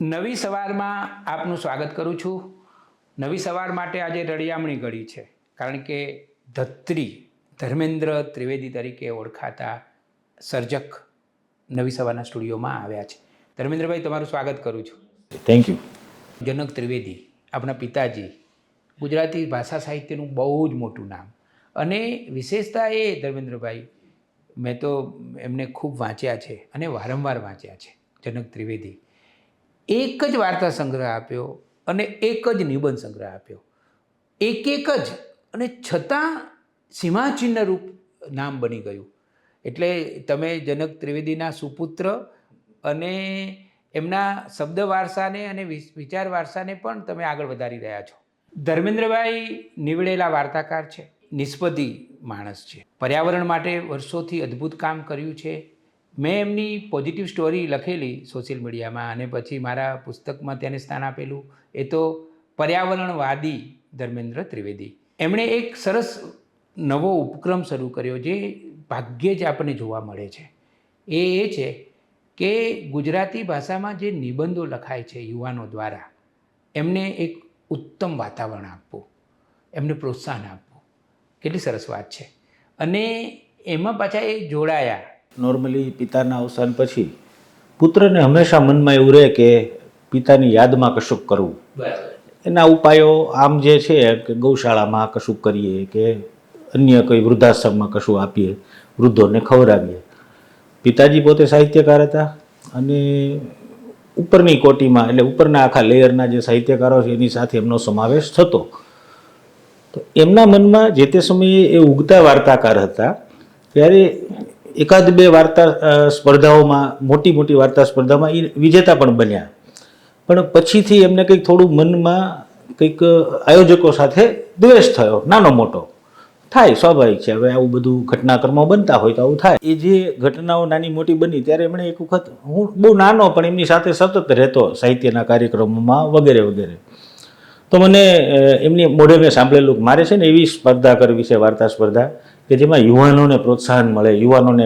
નવી સવારમાં આપનું સ્વાગત કરું છું. નવી સવાર માટે આજે રળિયામણી ઘડી છે, કારણ કે ધત્રી ધર્મેન્દ્ર ત્રિવેદી તરીકે ઓળખાતા સર્જક નવી સવારના સ્ટુડિયોમાં આવ્યા છે. ધર્મેન્દ્રભાઈ, તમારું સ્વાગત કરું છું. Thank you. જનક ત્રિવેદી, આપણા પિતાજી, ગુજરાતી ભાષા સાહિત્યનું બહુ જ મોટું નામ. અને વિશેષતા એ, ધર્મેન્દ્રભાઈ, મેં તો એમને ખૂબ વાંચ્યા છે અને વારંવાર વાંચ્યા છે. જનક ત્રિવેદી એક જ વાર્તા સંગ્રહ આપ્યો અને એક જ નિબંધ સંગ્રહ આપ્યો, એક જ, અને છતાં સીમાચિહ્ન રૂપ નામ બની ગયું. એટલે તમે જનક ત્રિવેદીના સુપુત્ર અને એમના શબ્દ વારસાને અને વિચાર વારસાને પણ તમે આગળ વધારી રહ્યા છો. ધર્મેન્દ્રભાઈ નીવડેલા વાર્તાકાર છે, નિષ્પતિ માણસ છે, પર્યાવરણ માટે વર્ષોથી અદ્ભુત કામ કર્યું છે. મેં એમની પોઝિટિવ સ્ટોરી લખેલી સોશિયલ મીડિયામાં અને પછી મારા પુસ્તકમાં તેને સ્થાન આપેલું. એ તો પર્યાવરણવાદી ધર્મેન્દ્ર ત્રિવેદી. એમણે એક સરસ નવો ઉપક્રમ શરૂ કર્યો જે ભાગ્યે જ આપણને જોવા મળે છે. એ છે કે ગુજરાતી ભાષામાં જે નિબંધો લખાય છે યુવાનો દ્વારા, એમને એક ઉત્તમ વાતાવરણ આપવું, એમને પ્રોત્સાહન આપવું. કેટલી સરસ વાત છે. અને એમાં પાછા એ જોડાયા. નોર્મલી પિતાના અવસાન પછી પુત્રને હંમેશા મનમાં એવું રહે કે પિતાની યાદમાં કશુંક કરવું. એના ઉપાયો આમ જે છે કે ગૌશાળામાં કશુંક કરીએ કે અન્ય કોઈ વૃદ્ધાશ્રમમાં કશું આપીએ, વૃદ્ધોને ખવડાવીએ. પિતાજી પોતે સાહિત્યકાર હતા અને ઉપરની કોટીમાં, એટલે ઉપરના આખા લેયરના જે સાહિત્યકારો છે એની સાથે એમનો સમાવેશ થતો. તો એમના મનમાં જે તે સમયે એ ઉગતા વાર્તાકાર હતા ત્યારે એકાદ બે વાર્તા સ્પર્ધાઓમાં, મોટી મોટી વાર્તા સ્પર્ધામાં એ વિજેતા પણ બન્યા. પણ પછીથી એમને કંઈક થોડું મનમાં કંઈક આયોજકો સાથે દ્વેષ થયો, નાનો મોટો થાય, સ્વાભાવિક છે. હવે આવું બધું ઘટનાક્રમો બનતા હોય તો આવું થાય. એ જે ઘટનાઓ નાની મોટી બની ત્યારે એમણે એક વખત, હું બહુ નાનો પણ એમની સાથે સતત રહેતો સાહિત્યના કાર્યક્રમોમાં વગેરે વગેરે, તો મને એમની મોઢે મેં સાંભળેલું કે મારે છે ને એવી સ્પર્ધા કરવી છે, વાર્તા સ્પર્ધા, કે જેમાં યુવાનોને પ્રોત્સાહન મળે, યુવાનોને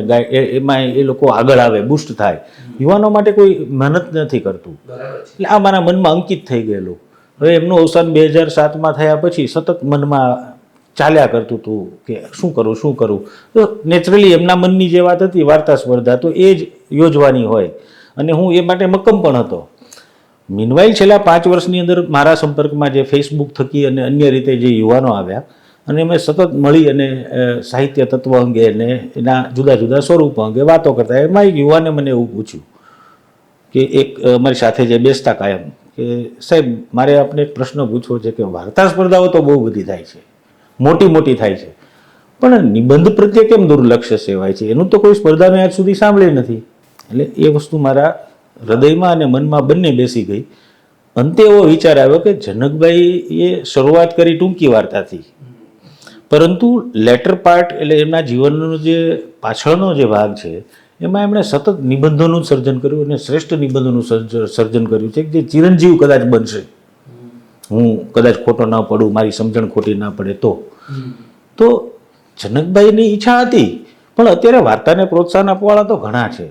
એમાં એ લોકો આગળ આવે, બુસ્ટ થાય. યુવાનો માટે કોઈ મહેનત નથી કરતું. એટલે આ મારા મનમાં અંકિત થઈ ગયેલું. હવે એમનું અવસાન 2007માં થયા પછી સતત મનમાં ચાલ્યા કરતું હતું કે શું કરું શું કરું. તો નેચરલી એમના મનની જે વાત હતી વાર્તા સ્પર્ધા, તો એ જ યોજવાની હોય અને હું એ માટે મક્કમ પણ હતો. મીનવાઇલ છેલ્લા 5 વર્ષની અંદર મારા સંપર્કમાં જે ફેસબુક થકી અને અન્ય રીતે જે યુવાનો આવ્યા અને અમે સતત મળી અને સાહિત્ય તત્વ અંગે અને એના જુદા જુદા સ્વરૂપો અંગે વાતો કરતા. એમાં એક યુવાને મને એવું પૂછ્યું કે એક અમારી સાથે જે બેસતા કાયમ, કે સાહેબ મારે આપને એક પ્રશ્ન પૂછવો છે કે વાર્તા સ્પર્ધાઓ તો બહુ બધી થાય છે, મોટી મોટી થાય છે, પણ નિબંધ પ્રત્યે કેમ દુર્લક્ષ્ય સેવાય છે? એનું તો કોઈ સ્પર્ધા મેં આજ સુધી સાંભળી નથી. એટલે એ વસ્તુ મારા હૃદયમાં અને મનમાં બંને બેસી ગઈ. અંતે એવો વિચાર આવ્યો કે જનકભાઈએ શરૂઆત કરી ટૂંકી વાર્તાથી, પરંતુ લેટર પાર્ટ, એટલે એમના જીવનનો જે પાછળનો જે ભાગ છે એમાં એમણે સતત નિબંધોનું સર્જન કર્યું અને શ્રેષ્ઠ નિબંધોનું સર્જન કર્યું છે જે ચિરંજીવ કદાચ બનશે. હું કદાચ ખોટો ન પડું, મારી સમજણ ખોટી ના પડે તો જનકભાઈની ઈચ્છા હતી, પણ અત્યારે વાર્તાને પ્રોત્સાહન આપવાવાળા તો ઘણા છે,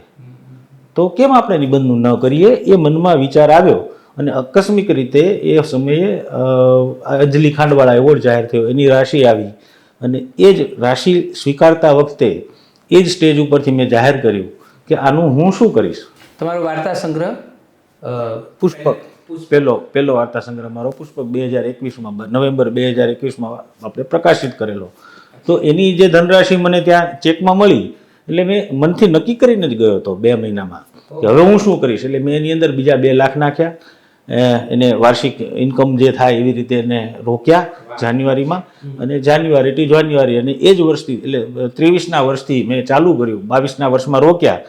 તો કેમ આપણે નિબંધનું ન કરીએ? એ મનમાં વિચાર આવ્યો અને આકસ્મિક રીતે એ સમયે અંજલિ ખાંડવાળા એવોર્ડ જાહેર થયો, એની રાશિ આવી અને એ જ રાશિ સ્વીકારતા વખતે એ જ સ્ટેજ ઉપરથી મેં જાહેર કર્યું કે આનું હું શું કરીશ. તમારો વાર્તા સંગ્રહ પુષ્પક, પહેલો વાર્તા સંગ્રહ મારો પુષ્પક 2021માં, નવેમ્બર 2021માં આપણે પ્રકાશિત કરેલો. તો એની જે ધનરાશિ મને ત્યાં ચેકમાં મળી, એટલે મેં મનથી નક્કી કરીને જ ગયો હતો 2 મહિનામાં કે હવે હું શું કરીશ. એટલે મેં એની અંદર બીજા 2 લાખ નાખ્યા, એને વાર્ષિક ઇન્કમ જે થાય એવી રીતે એને રોક્યા જાન્યુઆરીમાં, અને જાન્યુઆરી ટુ જાન્યુઆરી, અને એ જ વર્ષથી, એટલે 23ના વર્ષથી મેં ચાલુ કર્યું. 22ના વર્ષમાં રોક્યા,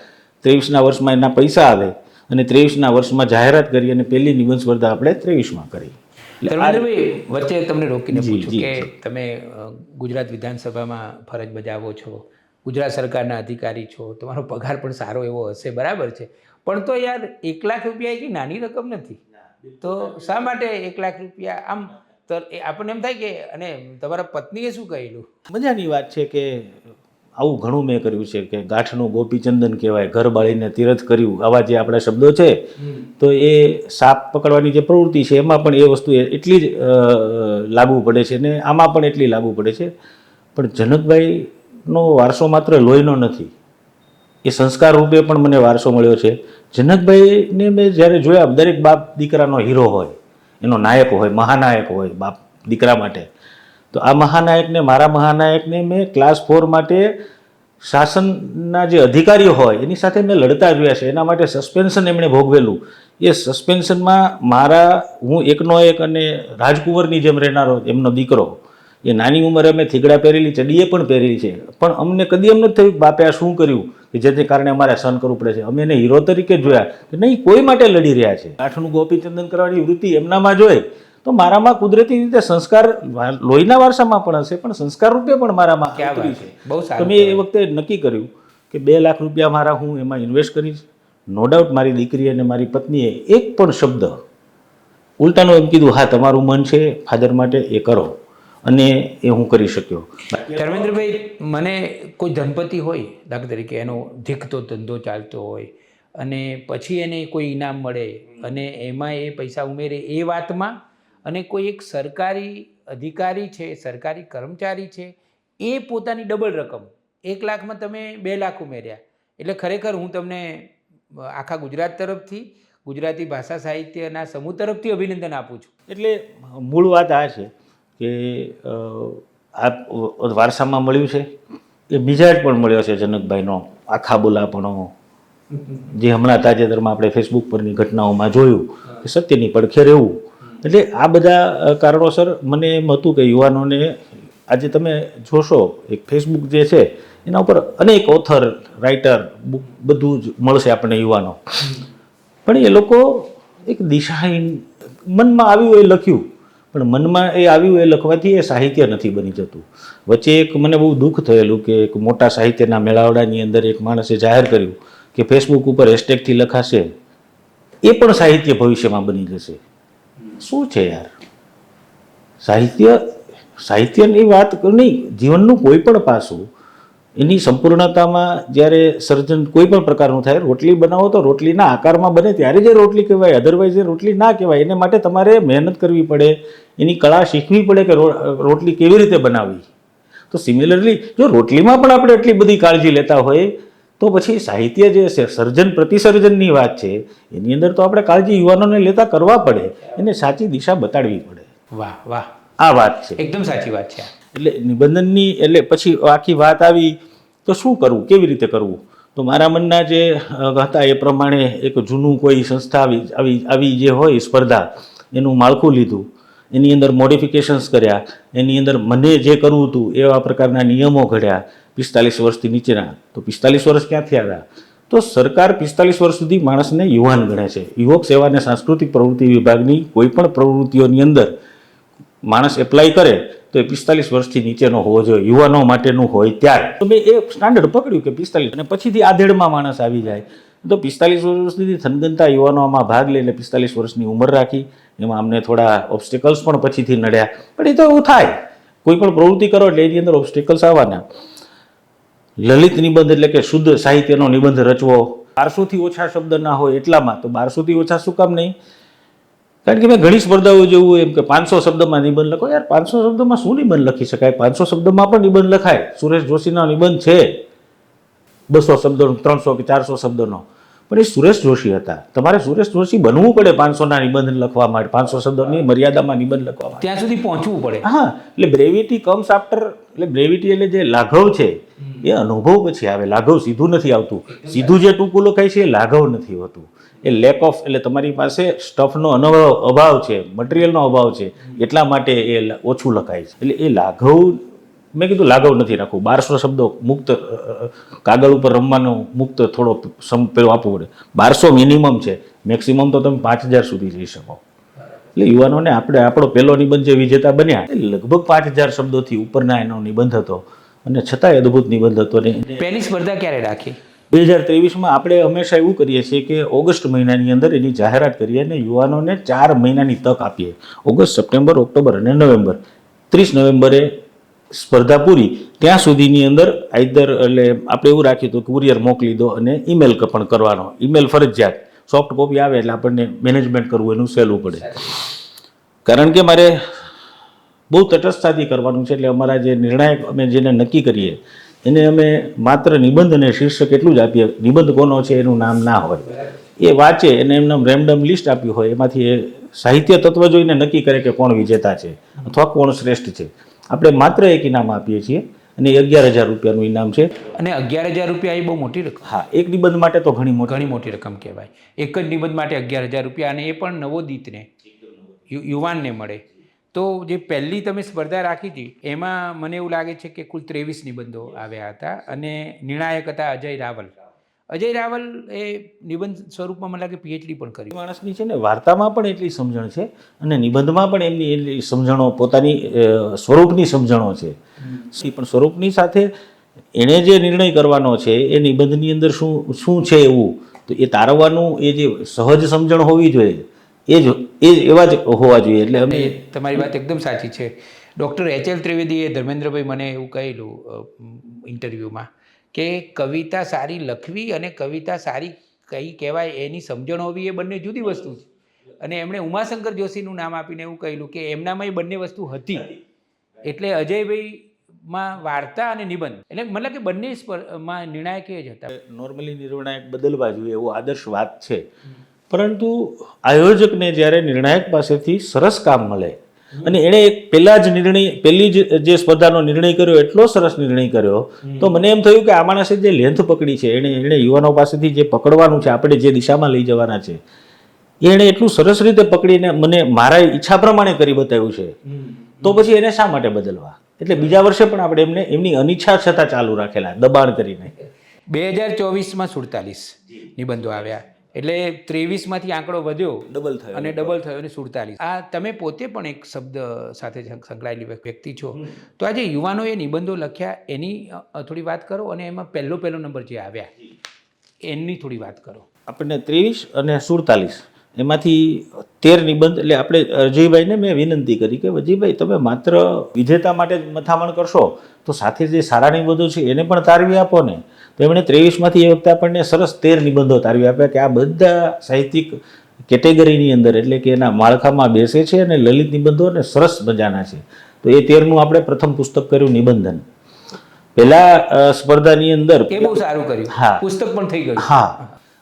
23ના વર્ષમાં એના પૈસા આવે અને 23ના વર્ષમાં જાહેરાત કરી અને પહેલી નિબંધ સ્પર્ધા આપણે 23માં કરી. વચ્ચે તમને રોકીને પૂછું કે તમે ગુજરાત વિધાનસભામાં ફરજ બજાવો છો, ગુજરાત સરકારના અધિકારી છો, તમારો પગાર પણ સારો એવો હશે, બરાબર છે, પણ તો યાર 1 લાખ રૂપિયા એ નાની રકમ નથી. તો શા માટે 1 લાખ રૂપિયા? આમ તો આપણને એમ થાય કે, અને તમારા પત્નીએ શું કહેલું? મજાની વાત છે કે આવું ઘણું મેં કર્યું છે કે ગાંઠનું ગોપીચંદન કહેવાય, ઘર બાળીને તીરથ કર્યું, આવા જે આપણા શબ્દો છે, તો એ સાપ પકડવાની જે પ્રવૃત્તિ છે એમાં પણ એ વસ્તુ એટલી જ લાગુ પડે છે ને આમાં પણ એટલી લાગુ પડે છે. પણ જનકભાઈનો વારસો માત્ર લોહીનો નથી, એ સંસ્કાર રૂપે પણ મને વારસો મળ્યો છે. જનકભાઈને મેં જ્યારે જોયા, દરેક બાપ દીકરાનો હીરો હોય, એનો નાયક હોય, મહાનાયક હોય બાપ દીકરા માટે. તો આ મહાનાયકને, મારા મહાનાયકને મેં ક્લાસ 4 માટે શાસનના જે અધિકારીઓ હોય એની સાથે મેં લડતા જોયા છે. એના માટે સસ્પેન્શન એમણે ભોગવેલું. એ સસ્પેન્શનમાં હું એકનો એક અને રાજકુંવરની જેમ રહેનારો એમનો દીકરો, એ નાની ઉંમરે અમે થીગડા પહેરેલી, ચડીએ પણ પહેરેલી છે, પણ અમને કદી એમ નથી થયું કે બાપે આ શું કર્યું કે જેને કારણે અમારે સહન કરવું પડે છે. અમે એને હીરો તરીકે જોયા કે નહીં, કોઈ માટે લડી રહ્યા છે. ગાંઠનું ગોપીચંદન કરવાની વૃત્તિ એમનામાં જોઈ તો મારામાં કુદરતી રીતે સંસ્કાર લોહીના વારસામાં પણ હશે, પણ સંસ્કાર રૂપે પણ મારામાં ઉતરી છે. તો મેં એ વખતે નક્કી કર્યું કે 2 લાખ રૂપિયા મારા હું એમાં ઇન્વેસ્ટ કરીશ. નો ડાઉટ મારી દીકરી અને મારી પત્નીએ એક પણ શબ્દ ઉલટાનો એમ કીધું, હા તમારું મન છે ફાધર માટે એ કરો, અને એ હું કરી શક્યો. ધર્મેન્દ્રભાઈ, મને કોઈ ધનપતિ હોય, દાખલા તરીકે એનો ધીકતો ધંધો ચાલતો હોય અને પછી એને કોઈ ઇનામ મળે અને એમાં એ પૈસા ઉમેરે, એ વાતમાં, અને કોઈ એક સરકારી અધિકારી છે, સરકારી કર્મચારી છે, એ પોતાની ડબલ રકમ 1 લાખમાં તમે 2 લાખ ઉમેર્યા, એટલે ખરેખર હું તમને આખા ગુજરાત તરફથી, ગુજરાતી ભાષા સાહિત્યના સમૂહ તરફથી અભિનંદન આપું છું. એટલે મૂળ વાત આ છે કે આ વારસામાં મળ્યું છે, એ બીજા જ પણ મળ્યો છે. જનકભાઈનો આખા બોલાપણો, જે હમણાં તાજેતરમાં આપણે ફેસબુક પરની ઘટનાઓમાં જોયું કે સત્યની પડખે રહેવું. એટલે આ બધા કારણોસર મને એમ હતું કે યુવાનોને, આજે તમે જોશો એક ફેસબુક જે છે એના ઉપર અનેક ઓથર, રાઇટર, બુક બધું જ મળશે આપણને યુવાનો, પણ એ લોકો એક દિશાહીન, મનમાં આવ્યું એ લખ્યું, પણ મનમાં એ આવ્યું એ લખવાથી એ સાહિત્ય નથી બની જતું. વચ્ચે એક મને બહુ દુઃખ થયેલું કે એક મોટા સાહિત્યના મેળાવડાની અંદર એક માણસે જાહેર કર્યું કે ફેસબુક ઉપર હેશટેગથી લખાશે એ પણ સાહિત્ય ભવિષ્યમાં બની જશે. શું છે યાર, સાહિત્યની વાત નહીં, જીવનનું કોઈ પણ પાસું એની સંપૂર્ણતામાં જ્યારે સર્જન કોઈ પણ પ્રકારનું થાય, રોટલી બનાવો તો રોટલીના આકારમાં બને ત્યારે જે રોટલી કહેવાય, અધરવાઇઝ એ રોટલી ના કહેવાય. એને માટે તમારે મહેનત કરવી પડે, એની કળા શીખવી પડે કે રોટલી કેવી રીતે બનાવવી. તો સિમિલરલી જો રોટલીમાં પણ આપણે એટલી બધી કાળજી લેતા હોય તો પછી સાહિત્ય જે છે, સર્જન પ્રતિસર્જનની વાત છે, એની અંદર તો આપણે કાળજી યુવાનોને લેતા કરવા પડે, એને સાચી દિશા બતાડવી પડે. વાહ વાહ, આ વાત છે, એકદમ સાચી વાત છે. એટલે નિબંધનની, એટલે પછી આખી વાત આવી તો શું કરવું, કેવી રીતે કરવું. તો મારા મનના જે હતા એ પ્રમાણે એક જૂનું કોઈ સંસ્થા આવી જે હોય સ્પર્ધા, એનું માળખું લીધું, એની અંદર મોડિફિકેશન્સ કર્યા, એની અંદર મને જે કરવું હતું એવા પ્રકારના નિયમો ઘડ્યા. 45 વર્ષથી નીચેના, તો 45 વર્ષ ક્યાંથી આવ્યા? તો સરકાર 45 વર્ષ સુધી માણસને યુવાન ગણે છે. યુવક સેવા અને સાંસ્કૃતિક પ્રવૃત્તિ વિભાગની કોઈ પણ પ્રવૃત્તિઓની અંદર માણસ એપ્લાય કરે તો એ 45 વર્ષથી નીચેનો હોવો જોઈએ, યુવાનો માટેનું હોય ત્યારે. તો મેં એ સ્ટાન્ડર્ડ પકડ્યું કે 45, અને પછીથી આધેડમાં માણસ આવી જાય તો 45 વર્ષ સુધી થનગનતા યુવાનોમાં ભાગ લે, એટલે 45 વર્ષની ઉંમર રાખી. એમાં અમને થોડા ઓબ્સ્ટેકલ્સ પણ પછીથી નડ્યા, પણ એ તો એવું થાય, કોઈ પણ પ્રવૃત્તિ કરો એટલે એની અંદર ઓબ્સ્ટેકલ્સ આવવાના. લલિત નિબંધ એટલે કે શુદ્ધ સાહિત્યનો નિબંધ રચવો, 1200થી ઓછા શબ્દ ના હોય એટલામાં. તો 1200થી ઓછા શું કામ નહીં? કારણ કે મેં ઘણી સ્પર્ધાઓ જેવું એમ કે 500 શબ્દમાં નિબંધ લખો. યાર 500 શબ્દમાં શું નિબંધ લખી શકાય? 500 શબ્દમાં પણ નિબંધ લખાય. સુરેશ જોશીનો નિબંધ છે 200 શબ્દોનો, 300 કે 400 શબ્દોનો, પણ એ સુરેશ જોશી હતા. તમારે સુરેશ જોશી બનવું પડે 500ના નિબંધ લખવા માટે, 500 શબ્દોની મર્યાદામાં નિબંધ લખવા માટે, ત્યાં સુધી પહોંચવું પડે. હા, એટલે બ્રેવિટી કમ્સ આફ્ટર, એટલે બ્રેવિટી એટલે જે લાઘવ છે એ અનુભવ પછી આવે. લાઘવ સીધું નથી આવતું. સીધું જે ટૂંકું લખાય છે એ લાઘવ નથી હોતું. એ લેક ઓફ, એટલે તમારી પાસે સ્ટફનો અભાવ છે, મટીરિયલનો અભાવ છે, એટલા માટે એ ઓછું લખાય છે. એટલે એ લાઘવ, મેં કીધું લાઘવ નથી રાખવું. 1200 શબ્દો મુક્ત, કાગળ ઉપર રમવાનો મુક્ત થોડો પેલો આપવું પડે. 1200 મિનિમમ છે, મેક્સિમમ તો તમે 5000 સુધી જઈ શકો. એટલે યુવાનોને આપણો પહેલો નિબંધ જે વિજેતા બન્યા એ લગભગ 5000 શબ્દોથી ઉપરના એનો નિબંધ હતો, અને છતાંય અદ્ભુત નિબંધ હતો. પહેલી સ્પર્ધા ક્યારે રાખી? 2023માં આપણે હંમેશા એવું કરીએ છીએ કે ઓગસ્ટ મહિનાની અંદર એની જાહેરાત કરીએ અને યુવાનોને 4 મહિનાની તક આપીએ. ઓગસ્ટ, સપ્ટેમ્બર, ઓક્ટોબર અને નવેમ્બર. 30 નવેમ્બરે સ્પર્ધા પૂરી ત્યાં સુધીની અંદર આઈધર એટલે આપણે એવું રાખ્યું હતું કે કુરિયર મોકલી દો અને ઈમેલ પણ કરવાનો, ઈમેલ ફરજિયાત, સોફ્ટ કોપી આવે એટલે આપણને મેનેજમેન્ટ કરવું એનું સહેલું પડે. કારણ કે મારે બહુ તટસ્થતાથી કરવાનું છે એટલે અમારા જે નિર્ણાયક અમે જેને નક્કી કરીએ એને અમે માત્ર નિબંધ અને શીર્ષક એટલું જ આપીએ. નિબંધ કોનો છે એનું નામ ના હોય, એ વાંચે એને એમને રેન્ડમ લિસ્ટ આપ્યું હોય એમાંથી એ સાહિત્ય તત્વ જોઈને નક્કી કરે કે કોણ વિજેતા છે અથવા કોણ શ્રેષ્ઠ છે. આપણે માત્ર એક ઇનામ આપીએ છીએ અને 11,000 રૂપિયાનું ઇનામ છે. અને 11,000 રૂપિયા એ બહુ મોટી રકમ. હા, એક નિબંધ માટે તો ઘણી મોટી રકમ કહેવાય. એક જ નિબંધ માટે 11,000 રૂપિયા, અને એ પણ નવોદિતને, યુવાનને મળે. તો જે પહેલી તમે સ્પર્ધા રાખી હતી એમાં મને એવું લાગે છે કે કુલ 23 નિબંધો આવ્યા હતા અને નિર્ણાયક હતા અજય રાવલ. અજય રાવલ એ નિબંધ સ્વરૂપમાં મને લાગે PhD પણ કરી. માણસની છે ને વાર્તામાં પણ એટલી સમજણ છે અને નિબંધમાં પણ એમની એટલી સમજણો, પોતાની સ્વરૂપની સમજણો છે. પણ સ્વરૂપની સાથે એણે જે નિર્ણય કરવાનો છે એ નિબંધની અંદર શું છે એવું તો એ તારવવાનું એ જે સહજ સમજણ હોવી જોઈએ એ એવા જ હોવા જોઈએ. એટલે અમે તમારી વાત એકદમ સાચી છે. ડૉક્ટર HL ત્રિવેદીએ, ધર્મેન્દ્રભાઈ, મને એવું કહેલું ઇન્ટરવ્યૂમાં કે કવિતા સારી લખવી અને કવિતા સારી કઈ કહેવાય એની સમજણ હોવી એ બંને જુદી વસ્તુ છે. અને એમણે ઉમાશંકર જોશીનું નામ આપીને એવું કહેલું કે એમનામાં એ બંને વસ્તુ હતી. એટલે અજયભાઈમાં વાર્તા અને નિબંધ એટલે મતલબ કે બંને માં નિર્ણાયક જ હતા. નોર્મલી નિર્ણાયક બદલવા જોઈએ એવો આદર્શ વાત છે, પરંતુ આયોજકને જ્યારે નિર્ણાયક પાસેથી સરસ કામ મળે અને એણે પહેલી જે સ્પર્ધાનો નિર્ણય કર્યો એટલો સરસ નિર્ણય કર્યો તો મને એમ થયું કે આ માણસે જે લેન્થ પકડી છે એણે યુવાનો પાસેથી જે પકડવાનું છે, આપણે જે દિશામાં લઈ જવાના છે, એણે એટલું સરસ રીતે પકડીને મને મારા ઈચ્છા પ્રમાણે કરી બતાવ્યું છે. તો પછી એને શા માટે બદલવા? એટલે બીજા વર્ષે પણ આપણે એમને એમની અનિચ્છા છતાં ચાલુ રાખેલા, દબાણ કરીને. 2024માં 47 નિબંધો આવ્યા. એટલે 23માંથી આંકડો વધ્યો, ડબલ થયો અને 47. આ તમે પોતે પણ એક શબ્દ સાથે સંકળાયેલી વ્યક્તિ છો. તો આજે યુવાનોએ નિબંધો લખ્યા એની થોડી વાત કરો અને એમાં પહેલો નંબર જે આવ્યા એની થોડી વાત કરો. આપણને 23 અને 47 એમાંથી 13 નિબંધ. એટલે આપણે અજયભાઈને મેં વિનંતી કરી કે અજયભાઈ તમે માત્ર વિજેતા માટે જ મથામણ કરશો તો સાથે જે સારા નિબંધો છે એને પણ તારવી આપો ને. તો એમણે 23માંથી એ વખતે આપણને સરસ 13 નિબંધો તારવી આપ્યા કે આ બધા સાહિત્યિક કેટેગરીની અંદર એટલે કે એના માળખામાં બેસે છે અને લલિત નિબંધો અને સરસ મજાના છે. તો એ 13નું આપણે પ્રથમ પુસ્તક કર્યું નિબંધન. પહેલા સ્પર્ધાની અંદર એ બહુ સારું કર્યું. હા, પુસ્તક પણ થઈ ગયું. હા,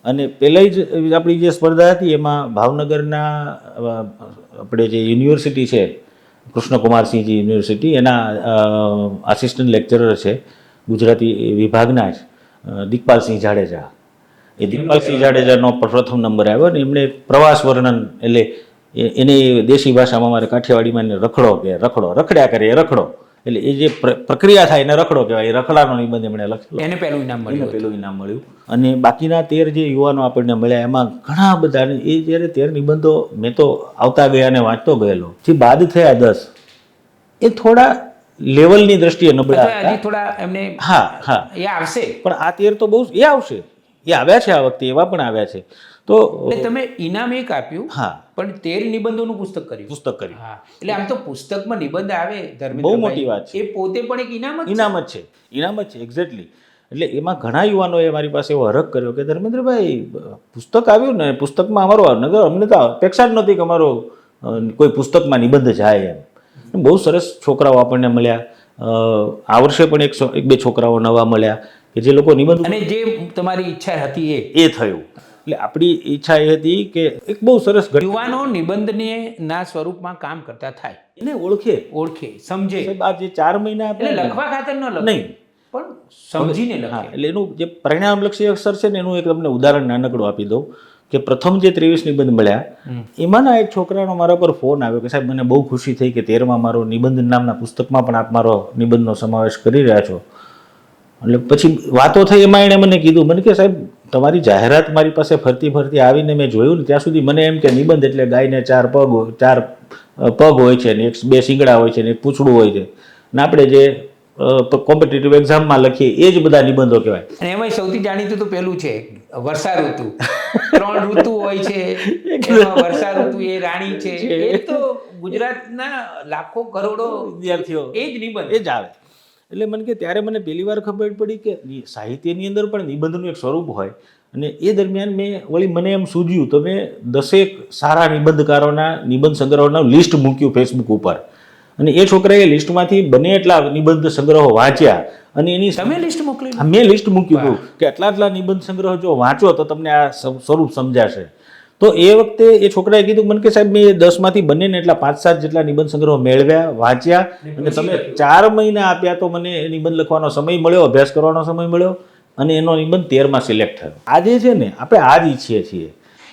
અને પહેલાં જ આપણી જે સ્પર્ધા હતી એમાં ભાવનગરના આપણે જે યુનિવર્સિટી છે, કૃષ્ણકુમારસિંહજી યુનિવર્સિટી, એના આસિસ્ટન્ટ લેક્ચરર છે ગુજરાતી વિભાગના જ દિગ્પાલસિંહ જાડેજા. એ દિગ્પાલસિંહ જાડેજાનો પ્રથમ નંબર આવ્યો ને એમણે પ્રવાસ વર્ણન એટલે એને દેશી ભાષામાં અમારે કાઠિયાવાડીમાં એને રખડ્યા કરે એ રખડો એટલે એ જે પ્રક્રિયા થાય એને રખડો કહેવાય. એ રખડાનો નિબંધ એમણે લખેલો, એને પહેલું ઇનામ મળ્યું. અને બાકીના 13 જે યુવાનો આપણને મળ્યા એમાં ઘણા બધા. એ જ્યારે 13 નિબંધો મેં તો આવતા ગયા અને વાંચતો ગયેલો, જે બાદ થયા 10 એ થોડા લેવલની દ્રષ્ટિએ નબળા હતા. થોડા એમને હા એ આવશે, પણ આ 13 તો બહુ એ આવશે. એ આવ્યા છે આ વખતે, એવા પણ આવ્યા છે. તો તમે ઇનામ એક આપ્યું, હા, પણ 13 નિબંધોનું પુસ્તક કર્યું. હા, એટલે આમ તો પુસ્તકમાં નિબંધ આવે બહુ મોટી વાત છે. એ પોતે પણ એક ઇનામ જ છે એક્ઝેક્ટલી. એટલે એમાં ઘણા યુવાનોએ મારી પાસે એવો હરખ કર્યો કે ધર્મેન્દ્રભાઈ પુસ્તક આવ્યું ને, પુસ્તકમાં અમારો અમને તો અપેક્ષા જ નહોતી કે અમારો કોઈ પુસ્તકમાં નિબંધ જાય એમ. બહુ સરસ છોકરાઓ આપણને મળ્યા. આ વર્ષે પણ એક બે છોકરાઓ નવા મળ્યા કે જે લોકો નિબંધ, અને જે તમારી ઈચ્છા હતી એ થયું. એટલે આપણી ઈચ્છા એ હતી કે એક બહુ સરસ યુવાનો નિબંધને ના સ્વરૂપમાં કામ કરતા થાય, એને ઓળખે, સમજે. આ જે 4 મહિના એટલે લખવા ખાતર ન લખે નહીં, પણ સમજીને લખે. એટલે એનું જે પરિણામલક્ષી અક્ષર છે ને એનું એક તમને ઉદાહરણ નાનકડું આપી દઉં કે પ્રથમ જે 23 નિબંધ મળ્યા એમાંના એક છોકરાનો મારા પર ફોન આવ્યો કે સાહેબ મને બહુ ખુશી થઈ કે 13માં મારો નિબંધ નામના પુસ્તકમાં પણ આપ મારો નિબંધનો સમાવેશ કરી રહ્યા છો. એટલે પછી વાતો થઈ એમાં એણે મને કીધું, મને કે સાહેબ તમારી જાહેરાત મારી પાસે ફરતી આવીને મેં જોયું ને ત્યાં સુધી મને એમ કે નિબંધ એટલે ગાયને 4 પગ હોય છે ને 2 શીંગડા હોય છે ને 1 પૂંછડું હોય છે ને આપણે જે કોમ્પિટિટિવ એક્ઝામમાં લખીએ એ જ બધા નિબંધો કહેવાય. અને એમાં સૌથી જાણીતું તો પેલું છે વર્ષા ઋતુ 3 ઋતુ હોય છે, એમાં વર્ષા ઋતુ એ રાણી છે. એ તો ગુજરાતના લાખો કરોડો વિદ્યાર્થીઓ એ જ નિબંધ. એ જ આવે. એટલે મને કે ત્યારે મને પહેલી વાર ખબર પડી કે સાહિત્યની અંદર પણ નિબંધનું એક સ્વરૂપ હોય. અને એ દરમિયાન મને એમ સૂઝ્યું તો મેં 10 સારા નિબંધકારોના નિબંધ સંગ્રહોના લિસ્ટ મૂક્યું ફેસબુક ઉપર. અને એ છોકરાએ લિસ્ટમાંથી બને એટલા નિબંધ સંગ્રહો વાંચ્યા. અને એની તમે લિસ્ટ મોકલી? મેં લિસ્ટ મૂક્યું હતું કે આટલા નિબંધ સંગ્રહ જો વાંચો તો તમને આ સ્વરૂપ સમજાશે. તો એ વખતે એ છોકરાએ કીધું મને કે સાહેબ મેં 10માંથી બને ને એટલા 5-7 જેટલા નિબંધ સંગ્રહો મેળવ્યા, વાંચ્યા. અને તમે 4 મહિના આપ્યા તો મને એ નિબંધ લખવાનો સમય મળ્યો, અભ્યાસ કરવાનો સમય મળ્યો. અને એનો નિબંધ 13માં સિલેક્ટ થયો. આજે છે ને આપણે આ જ ઈચ્છીએ છીએ.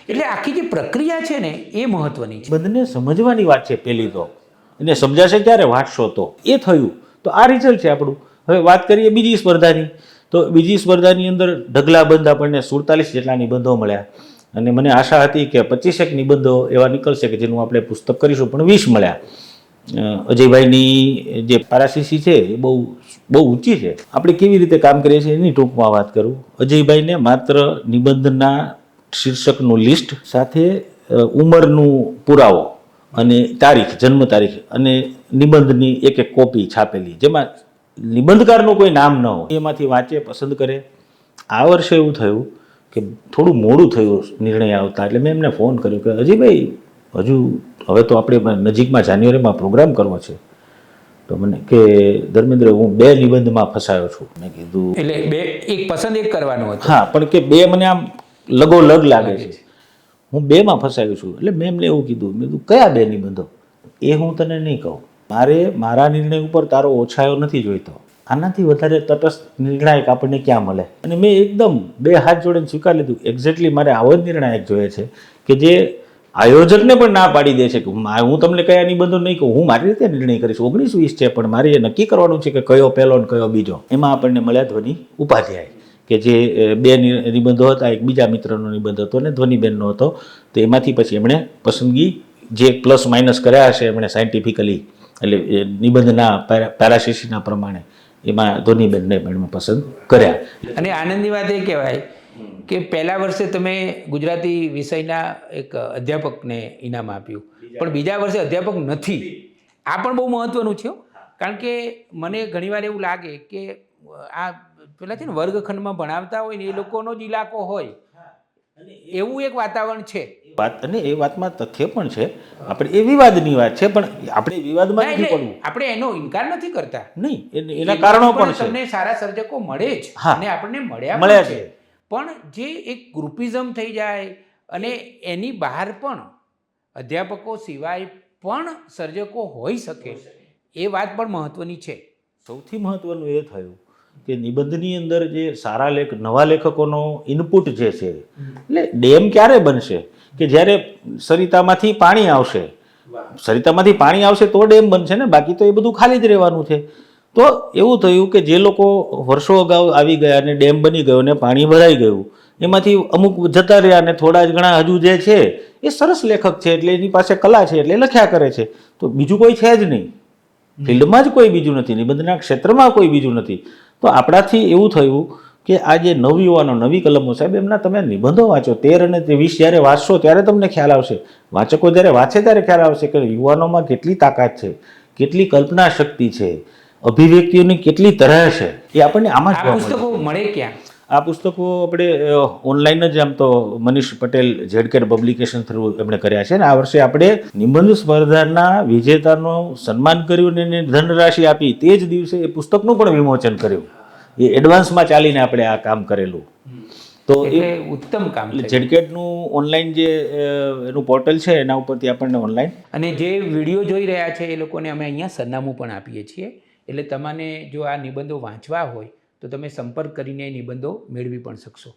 એટલે આખી જે પ્રક્રિયા છે ને એ મહત્વની છે. બંને સમજવાની વાત છે પહેલી તો. એને સમજાશે ક્યારે? વાંચશો તો. એ થયું તો આ રિઝલ્ટ છે આપણું. હવે વાત કરીએ બીજી સ્પર્ધાની. તો બીજી સ્પર્ધાની અંદર ઢગલાબંધ આપણને 47 જેટલા નિબંધો મળ્યા. અને મને આશા હતી કે 25 નિબંધો એવા નીકળશે કે જેનું આપણે પુસ્તક કરીશું, પણ 20 મળ્યા. અજયભાઈની જે પારાશીસી છે એ બહુ ઊંચી છે. આપણે કેવી રીતે કામ કરીએ છીએ એની ટૂંકમાં વાત કરું. અજયભાઈને માત્ર નિબંધના શીર્ષકનું લિસ્ટ સાથે ઉંમરનું પુરાવો અને તારીખ, જન્મ તારીખ અને નિબંધની એક કોપી છાપેલી, જેમાં નિબંધકારનું કોઈ નામ ન હોય, એમાંથી વાંચે, પસંદ કરે. આ વર્ષે એવું થયું કે થોડું મોડું થયું નિર્ણય આવતા. એટલે મેં એમને ફોન કર્યો કે અજયભાઈ હવે તો આપણે નજીકમાં જાન્યુઆરીમાં પ્રોગ્રામ કરવો છે. તો મને કે ધર્મેન્દ્ર હું 2 નિબંધમાં ફસાયો છું. મેં કીધું એટલે એક પસંદ કરવાનું હતું. હા, પણ કે 2 મને આમ લગોલગ લાગે છે. હું 2માં ફસાયો છું. એટલે મેં એમને એવું કીધું, મેં કીધું કયા 2 નિબંધો? એ હું તને નહીં કહું. મારે મારા નિર્ણય ઉપર તારો ઓછાયો નથી જોઈતો. આનાથી વધારે તટસ્થ નિર્ણાયક આપણને ક્યાં મળે? અને મેં એકદમ 2 હાથ જોડીને સ્વીકાર લીધું. એક્ઝેક્ટલી મારે આવો જ નિર્ણાયક જોઈએ છે કે જે આયોજકને પણ ના પાડી દે છે કે હું તમને કયા નિબંધો નહીં કહું, હું મારી રીતે નિર્ણય કરીશ. 19-20 છે, પણ મારે એ નક્કી કરવાનું છે કે કયો પહેલો ને કયો બીજો. એમાં આપણને મળ્યા ધ્વનિ ઉપાધ્યાય, કે જે 2 નિબંધો હતા. એક બીજા મિત્રનો નિબંધ હતો અને ધ્વનિબેનનો હતો. તો એમાંથી પછી એમણે પસંદગી જે પ્લસ માઇનસ કર્યા હશે એમણે સાયન્ટિફિકલી, એટલે નિબંધના પેરાશીસીના પ્રમાણે, એમાં ધ્વનિબેનને પણ પસંદ કર્યા. અને આનંદની વાત એ કહેવાય કે પહેલા વર્ષે તમે ગુજરાતી વિષયના એક અધ્યાપકને ઇનામ આપ્યું, પણ બીજા વર્ષે અધ્યાપક નથી. આ પણ બહુ મહત્વનું છે. કારણ કે મને ઘણીવાર એવું લાગે કે આ પેલા છે ને વર્ગખંડમાં ભણાવતા હોય ને એ લોકોનો જ ઇલાકો હોય એવું એક વાતાવરણ છે. અને એ વાતમાં તથ્ય પણ છે. આપણે એ વિવાદની વાત છે, પણ આપણે વિવાદમાં નથી પડવું. આપણે એનો ઇનકાર નથી કરતા. નહીં, એના કારણો પણ છે. તમને સારા સર્જકો મળે જ, અને આપણને મળ્યા છે. પણ જે એક ગ્રુપિઝમ થઈ જાય અને એની બહાર પણ અધ્યાપકો સિવાય પણ સર્જકો હોઈ શકે, એ વાત પણ મહત્વની છે. સૌથી મહત્વનું એ થયું કે નિબંધની અંદર જે સારા નવા લેખકોનો ઇનપુટ જે છે, એટલે ડેમ ક્યારે બનશે કે જ્યારે સરિતામાંથી પાણી આવશે. સરિતામાંથી પાણી આવશે તો ડેમ બનશે ને, બાકી તો એ બધું ખાલી જ રહેવાનું છે. તો એવું થયું કે જે લોકો વર્ષો અગાઉ આવી ગયા અને ડેમ બની ગયો ને પાણી ભરાઈ ગયું, એમાંથી અમુક જતા રહ્યા અને થોડા જ ઘણા હજુ જે છે એ સરસ લેખક છે, એટલે એની પાસે કલા છે, એટલે લખ્યા કરે છે. તો બીજું કોઈ છે જ નહીં, ફિલ્ડમાં જ કોઈ બીજું નથી, નિબંધના ક્ષેત્રમાં કોઈ બીજું નથી. તો આપણાથી એવું થયું કે આ જે નવયુવાનો, નવી કલમો, સાહેબ એમના તમે નિબંધો વાંચો. 13 અને 20 જ્યારે વાંચશો ત્યારે તમને ખ્યાલ આવશે. વાચકો જ્યારે વાંચે ત્યારે ખ્યાલ આવશે કે યુવાનોમાં કેટલી તાકાત છે, કેટલી કલ્પના શક્તિ છે, અભિવ્યક્તિઓની કેટલી તરહ છે. એ આપણને આમાં જ પુસ્તકો મળે ક્યાં? આ પુસ્તકો આપણે ઓનલાઈન જ, આમ તો મનીષ પટેલ ઝેડકેર પબ્લિકેશન થ્રુ એમણે કર્યા છે. ને આ વર્ષે આપણે નિબંધ સ્પર્ધાના વિજેતાનું સન્માન કર્યું ને એને ધનરાશિ આપી. તે જ દિવસે એ પુસ્તકનું પણ વિમોચન કર્યું. એ એડવાન્સમાં ચાલીને આપણે આ કામ કરેલું. તો એ ઉત્તમ કામ. ઝેડકેટનું ઓનલાઈન જે એનું પોર્ટલ છે એના ઉપરથી આપણને ઓનલાઈન, અને જે વિડીયો જોઈ રહ્યા છે એ લોકોને અમે અહીંયા સરનામું પણ આપીએ છીએ. એટલે તમને જો આ નિબંધો વાંચવા હોય તો તમે સંપર્ક કરીને નિબંધો મેળવી પણ શકશો.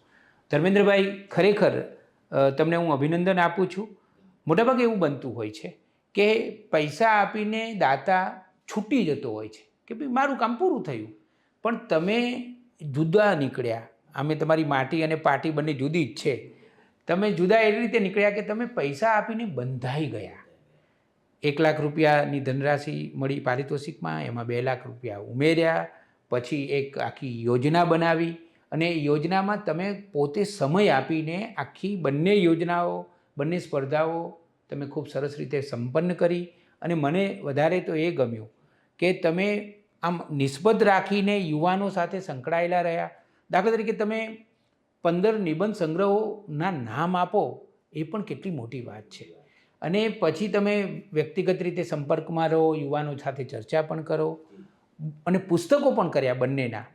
ધર્મેન્દ્રભાઈ, ખરેખર તમને હું અભિનંદન આપું છું. મોટાભાગે એવું બનતું હોય છે કે પૈસા આપીને દાતા છૂટી જતો હોય છે કે ભાઈ મારું કામ પૂરું થયું, પણ તમે જુદા નીકળ્યા. આમે તમારી માટી અને પાટી બંને જુદી જ છે. તમે જુદા એવી રીતે નીકળ્યા કે તમે પૈસા આપીને બંધાઈ ગયા. 1 લાખ રૂપિયાની ધનરાશિ મળી પારિતોષિકમાં, એમાં 2 લાખ રૂપિયા ઉમેર્યા, પછી એક આખી યોજના બનાવી અને યોજનામાં તમે પોતે સમય આપીને આખી બંને યોજનાઓ બંને સ્પર્ધાઓ તમે ખૂબ સરસ રીતે સંપન્ન કરી. અને મને વધારે તો એ ગમ્યું કે તમે આમ નિસ્બત રાખીને યુવાનો સાથે સંકળાયેલા રહ્યા. દાખલા તરીકે તમે 15 નિબંધ સંગ્રહોના નામ આપો એ પણ કેટલી મોટી વાત છે. અને પછી તમે વ્યક્તિગત રીતે સંપર્કમાં રહો, યુવાનો સાથે ચર્ચા પણ કરો અને પુસ્તકો પણ કર્યા બંનેના.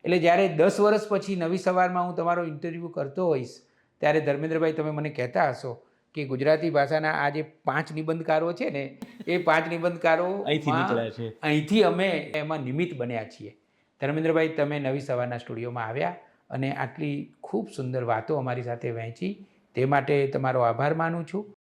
એટલે જ્યારે 10 વર્ષ પછી નવી સવારમાં હું તમારો ઇન્ટરવ્યૂ કરતો હોઈશ ત્યારે ધર્મેન્દ્રભાઈ તમે મને કહેતા હશો કે ગુજરાતી ભાષાના આ જે 5 નિબંધકારો છે ને એ 5 નિબંધકારો અહીંથી અમે એમાં નિમિત્ત બન્યા છીએ. ધર્મેન્દ્રભાઈ તમે નવી સવારના સ્ટુડિયોમાં આવ્યા અને આટલી ખૂબ સુંદર વાતો અમારી સાથે વહેંચી તે માટે તમારો આભાર માનું છું.